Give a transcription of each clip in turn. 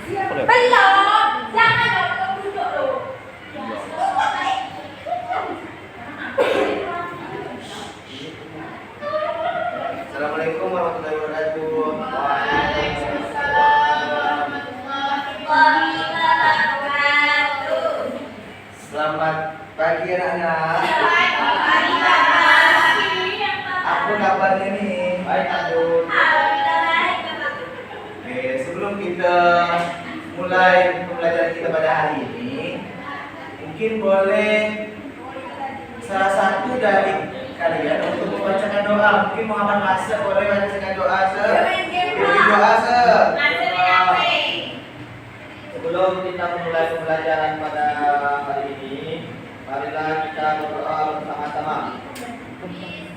Belum. Jangan dong, duduk dulu. Assalamualaikum warahmatullahi wabarakatuh. Selamat pagi anak-anak. Apa kabarnya nih? Baik, Abdul. Oke, sebelum kita mulai pembelajaran kita pada hari ini, mungkin boleh salah satu dari kalian untuk membacakan doa. Mungkin Muhammad Masya boleh bacakan doa Sebelum kita memulai pembelajaran pada hari ini, marilah kita berdoa bersama-sama.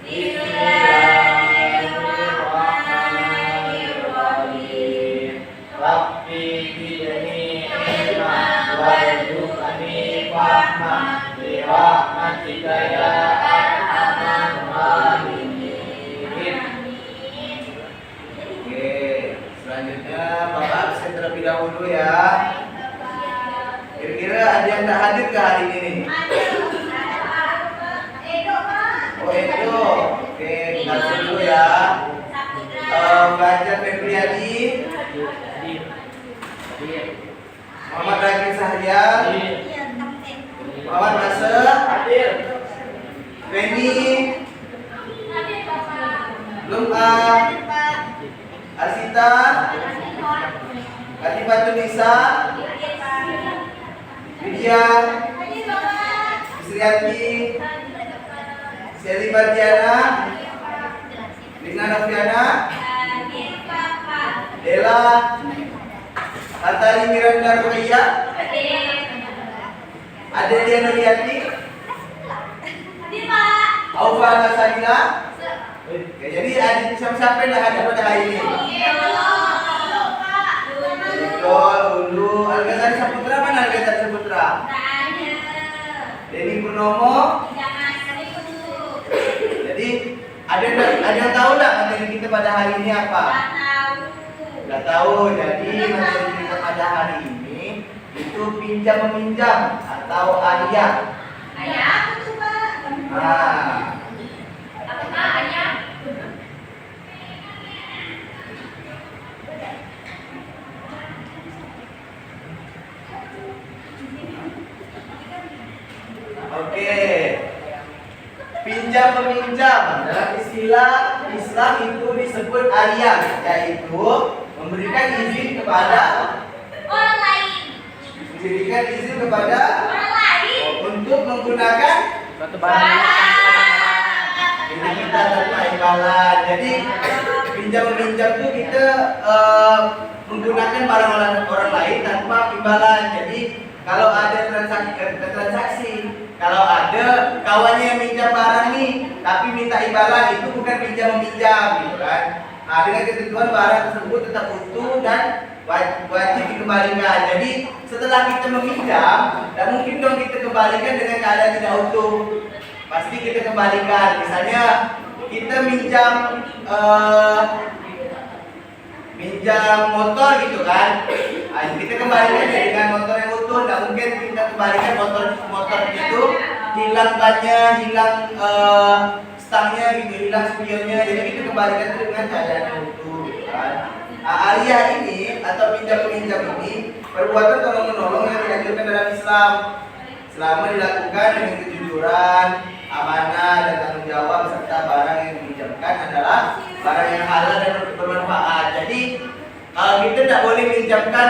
Bismillahirrahmanirrahim. Rabbi zidni ilma warzuqni fahma bi rahmatika ya arhamar rahimin. Oke, selanjutnya Bapak absen terlebih dahulu ya. Kira-kira ada yang tak hadir ke hari ini nih? Oh itu, oke, kita dulu ya. Belajar Febriadi, Muhammad Ragil Sahrian, Muhammad Nasir, Feni, Lum'a, Arsita, Katibatun Nisa, Widya, Isriati, Seli Bardiana, Lina Noviana, Dela, Atali Miranda Ruhia, Adelia Nuriati, Aufa Nasalina. Oke, jadi adik siapa yang ada pada hari ini? Betul, Ulu, Al-Ghazali Saputra, mana Al-Ghazali Saputra? Denny Purnomo. Jadi ada yang tahu nggak materi kita pada hari ini apa? Nggak tahu. Jadi materi kita pada hari ini itu pinjam meminjam atau ayah. Ayah apa tuh, Pak? Nah, Apakah ayah? oke. Pinjam meminjam dalam istilah Islam itu disebut ayah, yaitu memberikan izin kepada Orang lain. Orang lain. untuk menggunakan Suatu barang. ini kita tanpa imbalan. Jadi pinjam meminjam itu kita menggunakan barang orang lain tanpa imbalan. Jadi kalau ada transaksi, kalau ada kawannya yang minjam barang nih, tapi minta imbalan, itu bukan pinjam meminjam, gitu kan? Nah, dengan ketentuan barang tersebut tetap utuh dan wajib dikembalikan. Jadi setelah kita meminjam, tidak mungkin dong kita kembalikan dengan keadaan tidak utuh. Pasti kita kembalikan. Misalnya kita minjam motor gitu kan, nah, kita kembalikan ya dengan motor yang utuh. Tidak mungkin kita kembalikan motor itu hilang bannya, hilang stangnya gitu, hilang spionnya. Jadi kita kembalikan itu dengan keadaan yang utuh gitu kan. Nah, aliyah ini atau pinjam meminjam ini perbuatan tolong menolong yang dianjurkan dalam Islam selama dilakukan dengan kejujuran, amanah dan tanggung jawab, serta barang yang diminjamkan adalah barang yang halal dan bermanfaat. Jadi kalau kita tidak boleh minjamkan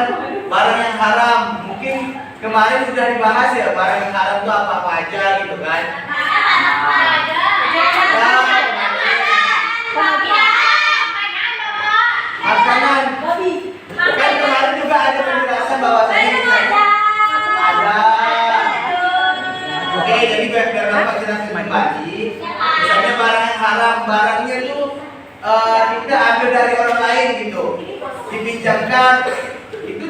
barang yang haram. Mungkin kemarin sudah dibahas ya, barang yang haram itu apa aja gitu kan. Makanan. Kan kemarin juga ada penjelasan bahwasanya ada. Oke, jadi biar Bapak jelaskan kembali. Misalnya barang yang haram, barangnya itu kita ambil dari orang lain gitu, dipinjamkan, itu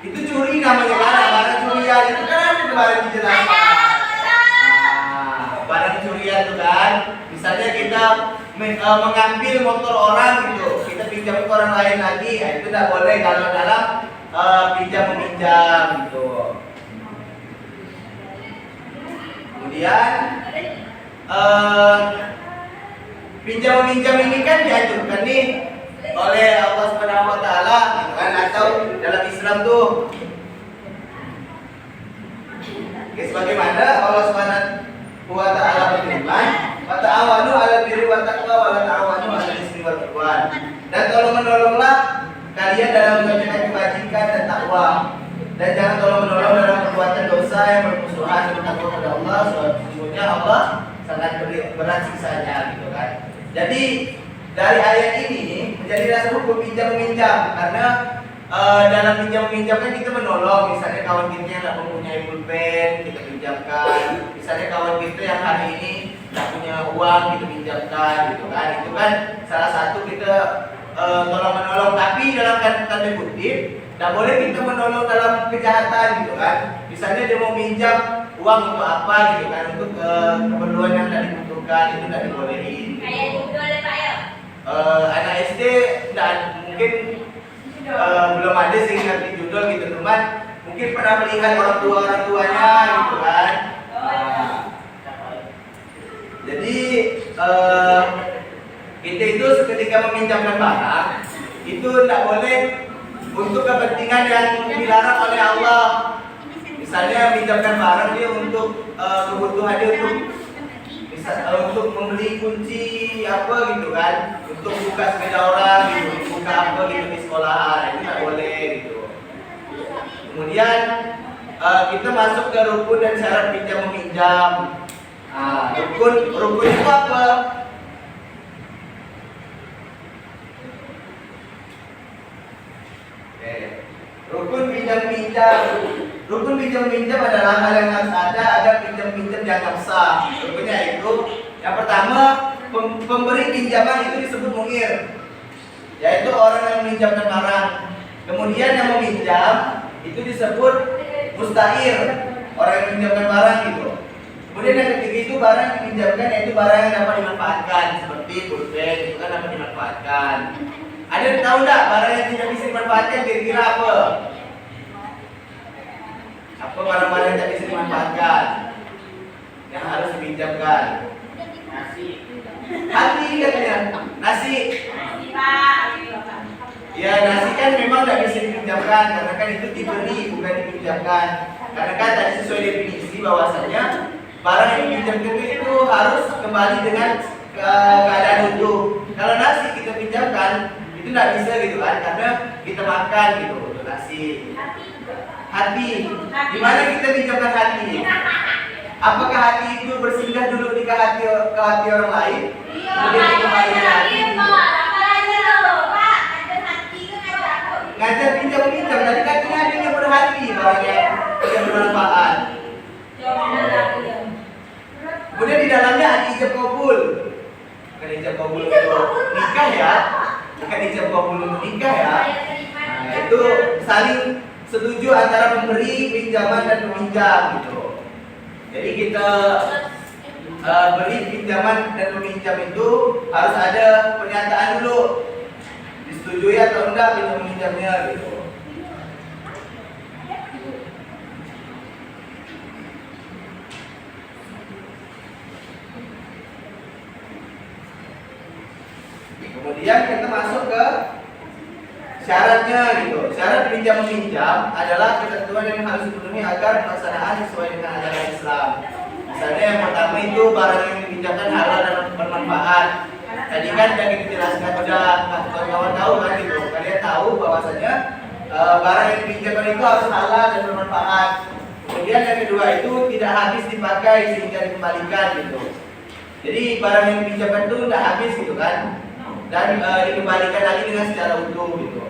itu curi namanya, barang curian itu kan ada kemarin dijelaskan. Barang curian itu kan, misalnya kita mengambil motor orang gitu, kita pinjam ke orang lain lagi, itu tidak boleh kalau dalam pinjam meminjam gitu. Kemudian pinjam meminjam ini kan dianjurkan nih oleh Allah Subhanahu wa taala gitu kan, atau dalam Islam tuh. Oke, sebagaimana Allah Subhanahu wa taala berfirman, "Wa ta'awanu 'alal birri wat taqwa wa la ta'awanu 'alal ismi wal 'udwan." Dan tolong-menolonglah kalian dalam mengerjakan kebajikan dan takwa. Dan jangan tolong-menolong dalam perbuatan dosa yang bermusuhan dengan takwa kepada Allah. Sesungguhnya Allah sangat berat siksanya gitu kan. Jadi dari ayat ini menjadi dasar hukum pinjam meminjam, karena dalam pinjam meminjam kan kita menolong. Misalnya kawan kita yang tidak mempunyai pulpen kita pinjamkan, misalnya kawan kita yang hari ini tidak punya uang kita pinjamkan gitu kan. Itu kan salah satu kita tolong menolong, tapi dalam tanda kutip tidak boleh kita menolong dalam kejahatan gitu kan. Misalnya dia mau minjam uang untuk apa gitu kan, untuk keperluan yang tidak dibutuhkan, itu tidak dibolehin. Kayak judul ya Pak ya. Anak SD mungkin belum ada sih ngerti judul gitu, teman. Mungkin pernah melihat orang tuanya gitu kan. Jadi kita itu ketika meminjamkan barang itu tidak boleh untuk kepentingan yang dilarang oleh Allah. Misalnya minjamkan barang dia untuk kebutuhan dia untuk membeli kunci apa gitu kan, untuk buka sepeda orang gitu, buka apa gitu di sekolahan, itu nggak boleh gitu. Kemudian kita masuk ke rukun dan syarat pinjam meminjam. Rukun itu apa? Rukun pinjam meminjam. Rukun pinjam meminjam adalah hal yang harus ada agar pinjam meminjam dianggap sah. Rukunnya itu yang pertama, pemberi pinjaman itu disebut mungir, yaitu orang yang meminjamkan barang. Kemudian yang meminjam itu disebut mustair, orang yang meminjamkan barang gitu. Kemudian yang ketiga itu barang yang dipinjamkan, yaitu barang yang dapat dimanfaatkan, seperti pulpen itu kan dapat dimanfaatkan. Ada yang tahu enggak barang yang tidak bisa dimanfaatkan kira-kira apa? Apa barang-barang yang tidak bisa dimanfaatkan yang harus dipinjamkan? Nasi. Hati katanya. Nasi. Nasi Pak. Ya, nasi kan memang tidak bisa dipinjamkan karena kan itu diberi bukan dipinjamkan. Karena kan tadi sesuai definisi bahwasanya barang yang dipinjamkan itu harus kembali dengan keadaan utuh. Kalau nasi kita pinjamkan itu tidak bisa gitu kan, karena kita makan gitu untuk nasi. Hati. Di mana kita pinjamkan hati? Apakah hati itu bersinggah dulu di hati orang lain? Iya, Kemudian kembali ke hati. Ngajar pinjam-pinjam, tadi katanya ada yang berhati, barangnya yang bermanfaat. Kemudian di dalamnya ada ijab kabul. Bukan ijab kabul untuk nikah ya, bukan ijab kabul untuk nikah ya. Nah, itu saling setuju antara pemberi pinjaman dan peminjam gitu. Jadi kita beri pinjaman dan peminjam itu harus ada pernyataan dulu, disetujui atau enggak pinjam meminjamnya gitu. Kemudian kita masuk ke syaratnya gitu. Syarat pinjam meminjam adalah ketentuan yang harus dipenuhi agar pelaksanaan sesuai dengan ajaran Islam. Misalnya yang pertama itu barang yang dipinjamkan halal dan bermanfaat. Tadi kan yang kita jelaskan udah kawan-kawan tahu kan gitu. Kalian tahu bahwasanya barang yang dipinjamkan itu harus halal dan bermanfaat. Kemudian yang kedua itu tidak habis dipakai sehingga dikembalikan gitu. Jadi barang yang dipinjamkan itu tidak habis gitu kan, dan dikembalikan lagi dengan secara utuh gitu.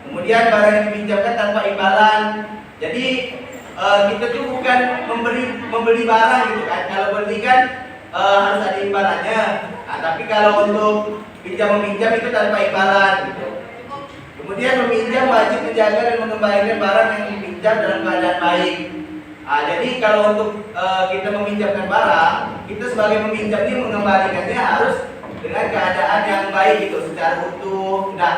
Kemudian barang yang dipinjamkan tanpa imbalan. Jadi kita tuh bukan membeli barang gitu kan. Kalau beli kan harus ada imbalannya. Nah, tapi kalau untuk pinjam meminjam itu tanpa imbalan gitu. Kemudian meminjam wajib menjaga dan mengembalikan barang yang dipinjam dalam keadaan baik. Nah, jadi kalau untuk kita meminjamkan barang, kita sebagai peminjam ini mengembalikannya harus dengan keadaan yang baik gitu, secara utuh, tidak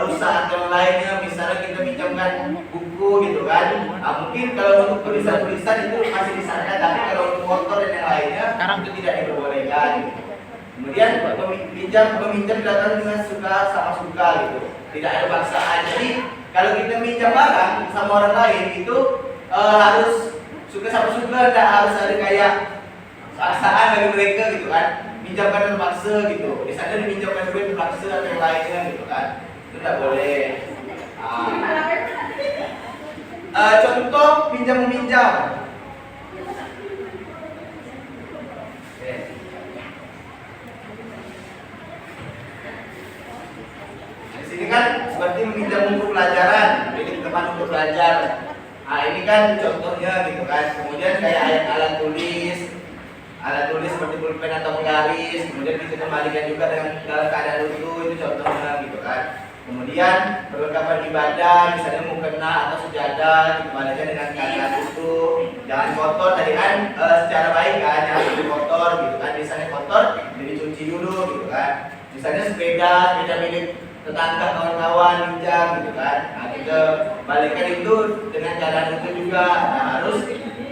rusak atau lainnya. Misalnya kita pinjamkan buku gitu kan, mungkin kalau untuk tulisan-tulisan itu masih disarankan, tapi kalau untuk motor dan yang lainnya itu tidak diperbolehkan. Kemudian peminjam dilakukan dengan suka sama suka gitu, tidak ada paksaan. Jadi kalau kita minjam barang sama orang lain itu harus suka sama suka, tidak harus ada kayak paksaan dari mereka gitu kan. Minjamkan terpaksa gitu, misalnya diminjamkan duit terpaksa atau yang lainnya gitu kan, itu tidak boleh. Contoh pinjam meminjam. Di sini kan seperti meminjam buku pelajaran, milik teman untuk belajar. Ini kan contohnya gitu kan. Kemudian kayak alat tulis seperti pulpen atau penggaris, kemudian bisa kembalikan juga dalam keadaan utuh, itu contohnya gitu kan. Kemudian perlengkapan ibadah, misalnya mukena atau sejadah, dikembalikan dengan keadaan utuh, jangan kotor tadi kan, secara baik kan, jangan sampai kotor gitu kan. Misalnya kotor, jadi cuci dulu gitu kan. Misalnya sepeda milik tetangga, kawan-kawan pinjam gitu kan, kita balikkan itu dengan keadaan utuh juga. Harus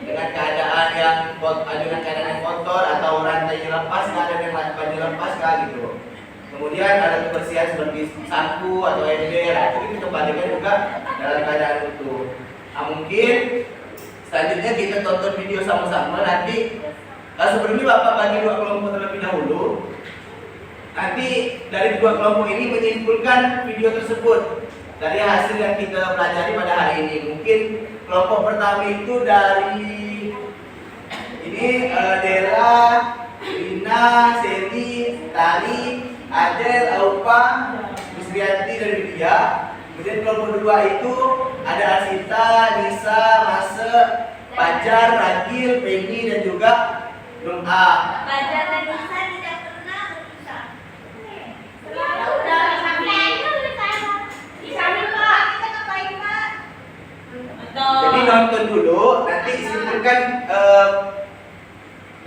dengan keadaan yang kotor atau rantainya lepas, keadaan yang rantainya lepas gitu. Kemudian ada kebersihan seperti sapu atau ember, itu kita kembalikan juga dalam keadaan utuh. Mungkin selanjutnya kita tonton video sama-sama nanti. Sebelumnya Bapak bagi dua kelompok terlebih dahulu. Nanti dari dua kelompok ini menyimpulkan video tersebut dari hasil yang kita pelajari pada hari ini. Mungkin kelompok pertama itu dari ini Dela, Rina, Seli, Tali, Adel, Aupa, Musrianti dan Widya. Kemudian kelompok kedua itu ada Asita, Nisa, Mase, Pajar, Ragil, Penny dan juga Lum'a. Pajar dan Nisa tidak pernah berpisah. Udah sampai di sana Pak, kita ngapain Pak? Jadi nonton dulu, nanti simpulkan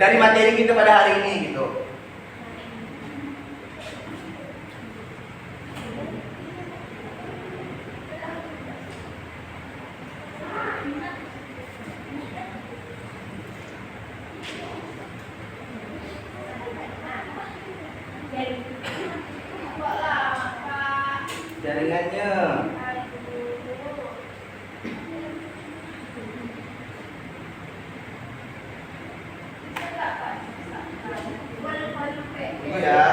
dari materi kita pada hari ini gitu. Jaringannya. Tunggu ya.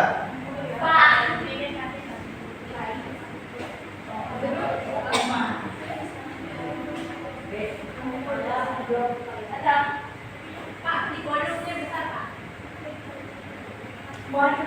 Pak, di volumenya besar Pak. Macam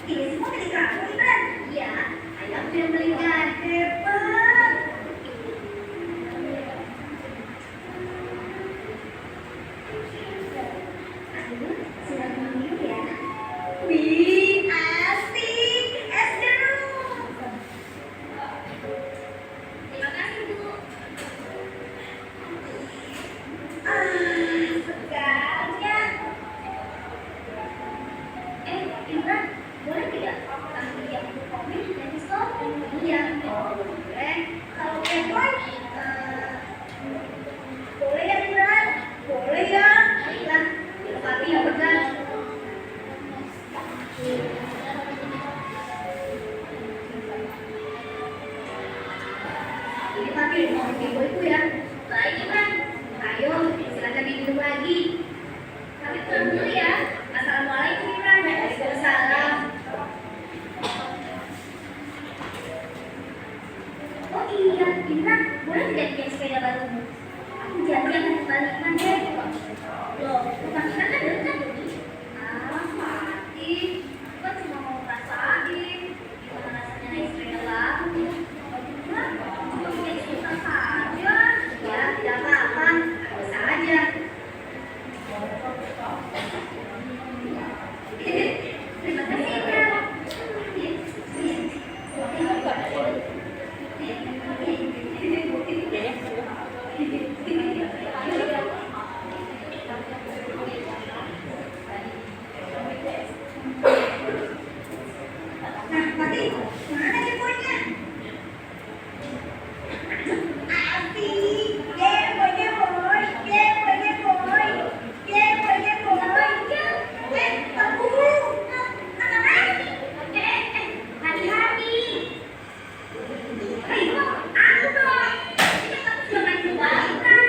Ini semua milik kamu, Imran. Iya, ayah sudah belikan. Hebat. Aduh, silakan minum ya. Wih, asik. Es jeruk. Terima kasih, Bu. Segarnya. Imran, boleh tidak kami yang kopi dan diskon? Iya, boleh. Kalau kepoin, boleh ya Imran? Boleh ya. Baiklah, biar kami yang pegang. Ini papi mau ibu ya. Baik Imran. Ayo, silakan diminum lagi. Kami pulang dulu ya. Assalamualaikum Imran. Waalaikumsalam. Oh iya, Imran, boleh tidak bikin sepeda barumu? Aku janji akan kembali Imran deh. Loh, rumah kita kan dekat ini. Mati. Aku kan cuma mau rasain gimana rasanya naik sepeda baru. Imran, cuma bikin susah saja. Ya, tidak apa-apa. Bisa aja. Terima kasih, Imran. Nah, Pati, mana kepoinnya? Asik. Kepoy. Tunggu. Hati-hati. Aku dong. Ini kan kamu sudah main kembali kan?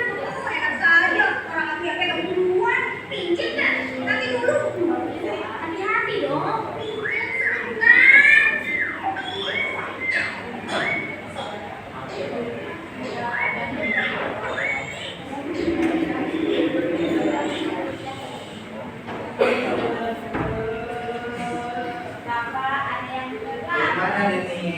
Enak saja. Orang aku yang pegang duluan. Pinjam kan? Nanti dulu. Hati-hati dong. Pinjam sebentar. Mana ini?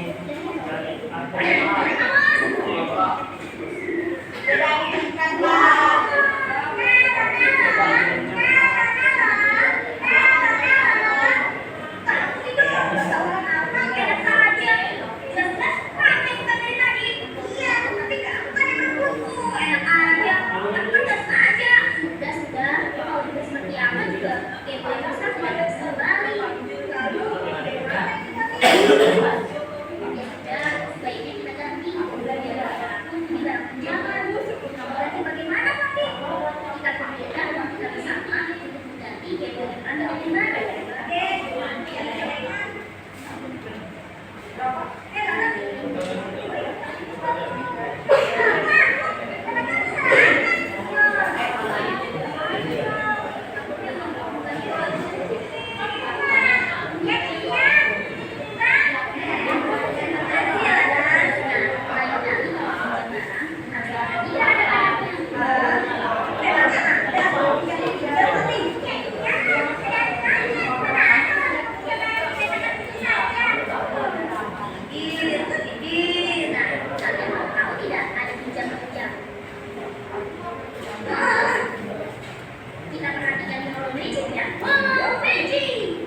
Kita perhatikan di kolom magic ya. Kolom magic.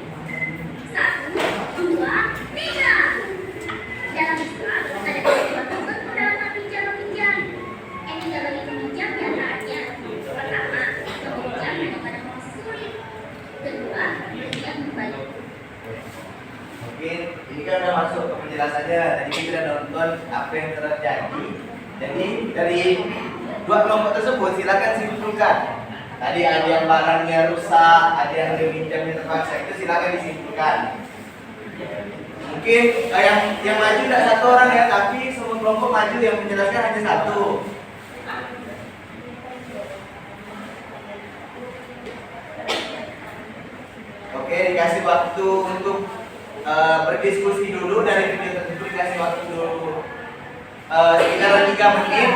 1, 2, 3. Dalam Islam ada dua bentuk pendapat pinjam-meminjam. Etika bagi peminjam di antaranya. Pertama, meminjam hanya pada kondisi sulit. Kedua, berniat kembali. Oke, ini kan udah masuk ke penjelasannya. Tadi kita sudah nonton apa yang terjadi. Jadi dari dua kelompok tersebut silakan simpulkan. Tadi ada yang barangnya rusak, ada yang pinjamnya terpaksa. Itu silakan disimpulkan. Mungkin yang maju tidak satu orang ya, tapi semua kelompok maju yang menjelaskan hanya satu. Oke, dikasih waktu untuk berdiskusi dulu. Dari video tersebut dikasih waktu dulu sekitar 3 menit.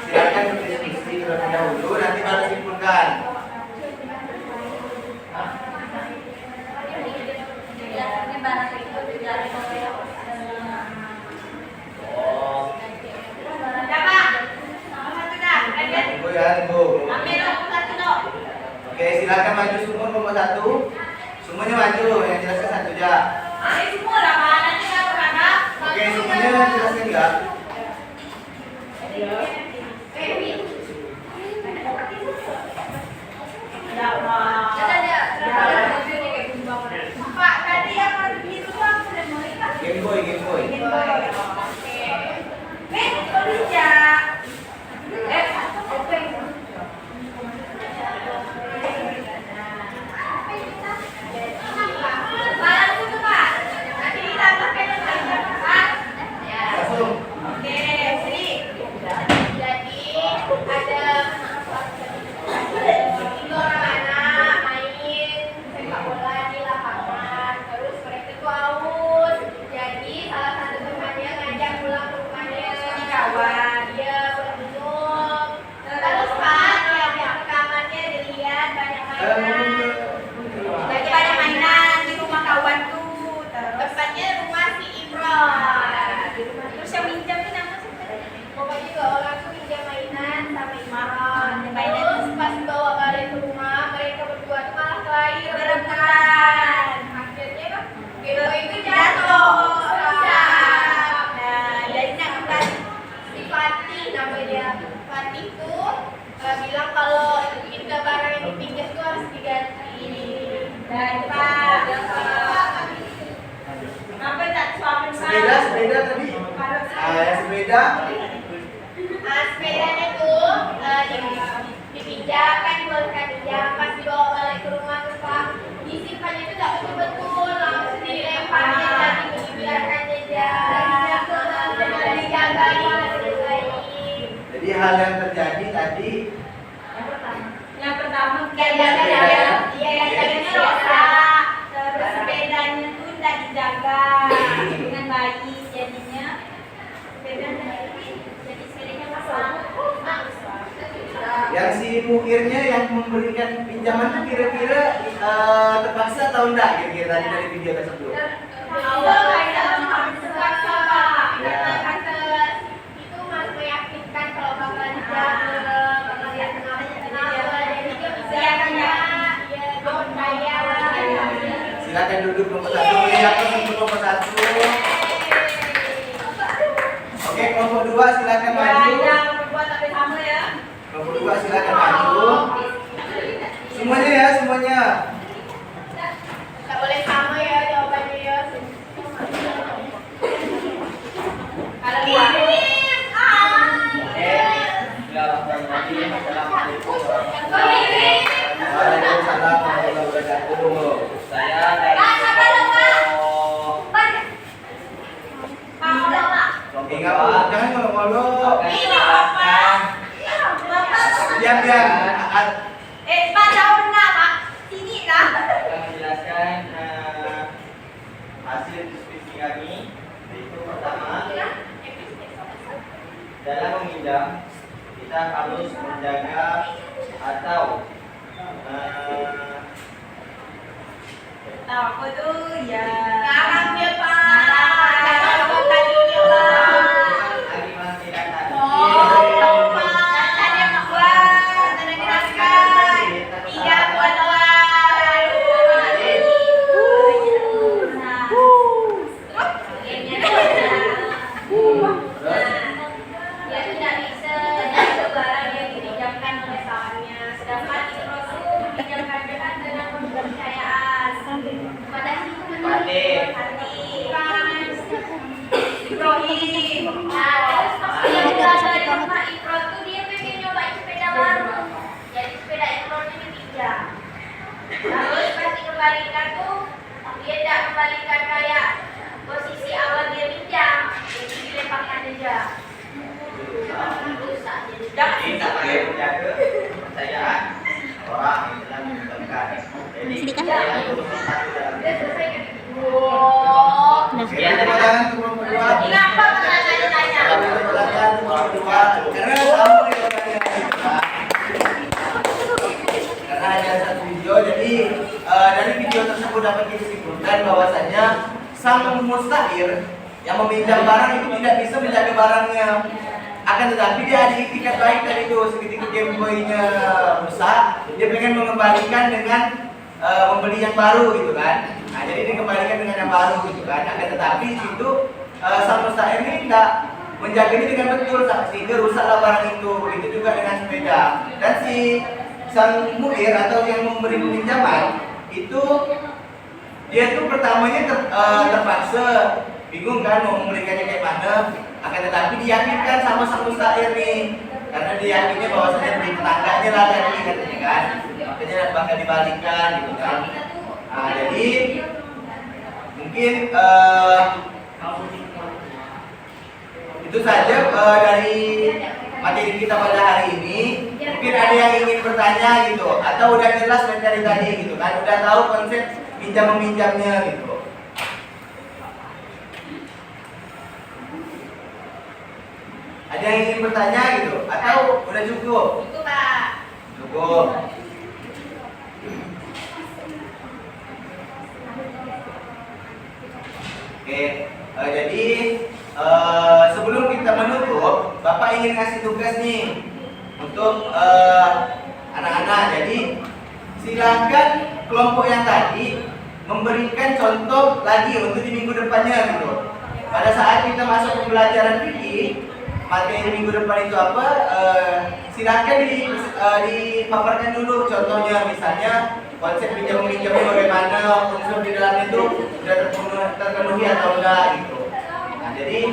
Silakan berdiskusi terlebih dahulu, nanti baru simpulkan. Jelasannya Oh, Dapat. Nomor satu dah. Lanjut. tunggu ya, tunggu. Ambil nomor satu dok. Oke, silakan maju semua nomor 1. Semuanya maju, yang jelaskan satu aja. Ambil semua lah. Nanti kalau kakak. Oke, semuanya jelaskan enggak? Pak, tadi yang warna biru tuh aku udah mau ikat. Game Boy, Game Boy. Oke. Nih, tulis ya. Oke. Barang itu Pak. Nanti ditambahkan yang lainnya Pak. Langsung. Oke, jadi ada 3 orang anak main sepak bola di lapangan. Terus mereka tuh haus. Jadi salah satu temannya ngajak pulang ke rumahnya di kawan. Dia pulang minum. Terus Pak, ya rekamannya dilihat banyak mainan. Lagi banyak mainan di rumah kawan tuh. Tempatnya rumah si Imron. Terus yang minjam tuh nama siapa? Pokoknya 2 orang tuh minjam mainan sama Imron. Terus pas bawa balik ke rumah, mereka berdua tuh malah kelahi berebutan. Akhirnya kan Game Boy itu jatuh. Rusak. Nah, jadinya kan si Fatih namanya. Fatih tuh bilang kalau kita barang yang dipinjam tuh harus diganti. Dan Pak, apa tak suami Sepeda tadi. Yang sepeda. sepedanya tuh dipinjam kan dibolehkan pinjam, pas dibawa balik ke rumah tuh Pak, disimpannya itu tak betul-betul, langsung dilempar dan dibiarkan jejak, dijagain. Jadi hal yang terjadi tadi Yang pertama yang jaganya rusak, terus sepedanya tuh tidak dijaga dengan baik, jadinya sepedanya yang si mukirnya yang memberikan pinjaman itu kira-kira terpaksa atau enggak kira-kira tadi dari video tersebut? awal kayak terpaksa Pak, karena itu masih meyakinkan kalau bakal dijaga, bakal lihat kenapa, jadi dia bisa ya dia percaya. Silakan duduk nomor 1. Silakan duduk nomor 1. Oke, kelompok 2 silakan maju. Buat tapi sama ya. Kelompok 2 silakan maju. Semuanya ya, semuanya. Nggak boleh sama ya jawabannya ya. Kalau dua. Waalaikumsalam warahmatullahi wabarakatuh. Saya dari kelompok Ingat, jangan ngolok-ngolok. Ini Bapak. Diam, diam. Pak jawab benar Pak. Sini lah. akan menjelaskan hasil diskusi kami. Yaitu pertama, dalam meminjam kita harus menjaga atau Tahu aku tuh ya. Ngarang dia, Pak. Ngarang tadinya Pak. agimana tidak tadi. Oh, Pak. Tadi yang buat, tadi dijelaskan. Tidak buat doang. Dia tidak bisa menjaga barang yang dipinjamkan oleh kawannya, sedangkan Rasul meminjamkan dengan kepercayaan pada Hati. Ibrahim. Nah, terus pas dia pulang dari rumah Ikro tuh dia pengen nyobain sepeda baru. Jadi sepeda Ikro ini dipinjam. Terus pas dikembalikan tuh dia tidak kembalikan kayak posisi awal dia pinjam, jadi dilemparkan aja. Rusak jadi. Kita perlu menjaga kepercayaan orang yang telah meminjamkan. Jadi saya harus satu dalam Udah selesai kan? Oh. Oke, tepuk tangan untuk kelompok 2. Kenapa pertanyaan-tanya? Tepuk tangan untuk kelompok 2. Karena sama jawabannya. Karena ada satu video, jadi dari video tersebut dapat kita simpulkan bahwasanya sang mustahir yang meminjam barang itu tidak bisa menjaga barangnya. Akan tetapi dia ada itikat baik tadi itu, seketika Game Boy-nya rusak, dia pengen mengembalikan dengan membeli yang baru gitu kan. Nah, jadi dikembalikan dengan yang baru gitu kan. Akan tetapi di situ sang mustahir ini tidak menjaganya dengan betul sehingga rusaklah barang itu. Begitu juga dengan sepeda. Dan si sang muir atau yang memberi peminjaman itu dia tuh pertamanya terpaksa bingung kan mau memberikannya kayak mana. Akan tetapi diyakinkan sama sang mustahir nih, karena diyakinnya bahwasanya beli tetangganya lah tadi katanya kan, makanya bakal dibalikan gitu kan. Nah, jadi mungkin itu saja dari materi kita pada hari ini. Mungkin ada yang ingin bertanya gitu, atau udah jelas dari tadi gitu kan, udah tahu konsep pinjam meminjamnya gitu. Ada yang ingin bertanya gitu, atau udah cukup? Itu Pak. Cukup. Oke, jadi sebelum kita menutup, Bapak ingin kasih tugas nih untuk anak-anak. Jadi silakan kelompok yang tadi memberikan contoh lagi untuk di minggu depannya gitu. Pada saat kita masuk pembelajaran fikih, materi minggu depan itu apa? Silakan dipaparkan dulu contohnya, misalnya konsep pinjam meminjamnya bagaimana, unsur di dalamnya itu sudah terpenuhi atau enggak gitu. Nah, jadi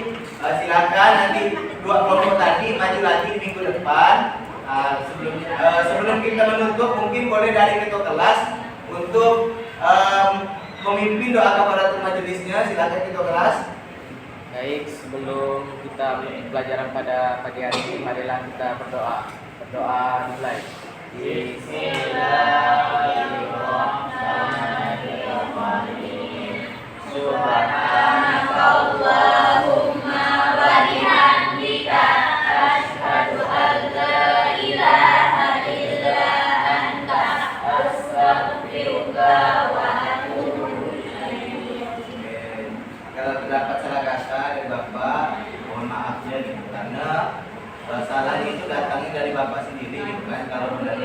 silakan nanti dua kelompok tadi maju lagi di minggu depan. Sebelum kita menutup, mungkin boleh dari ketua kelas untuk memimpin doa kafaratul majelisnya. Silakan ketua kelas. Baik, sebelum kita menutup pelajaran pada pagi hari ini, marilah kita berdoa. Berdoa dimulai. Bismillahirrahmanirrahim. Subhanakallahumma wa bihamdika asyhadu an la ilaha illa anta astaghfiruka wa atubu ilaik. Kalau terdapat salah kata dari Bapak, mohon maafnya gitu, karena salahnya itu datangnya dari Bapak sendiri gitu kan. Kalau benar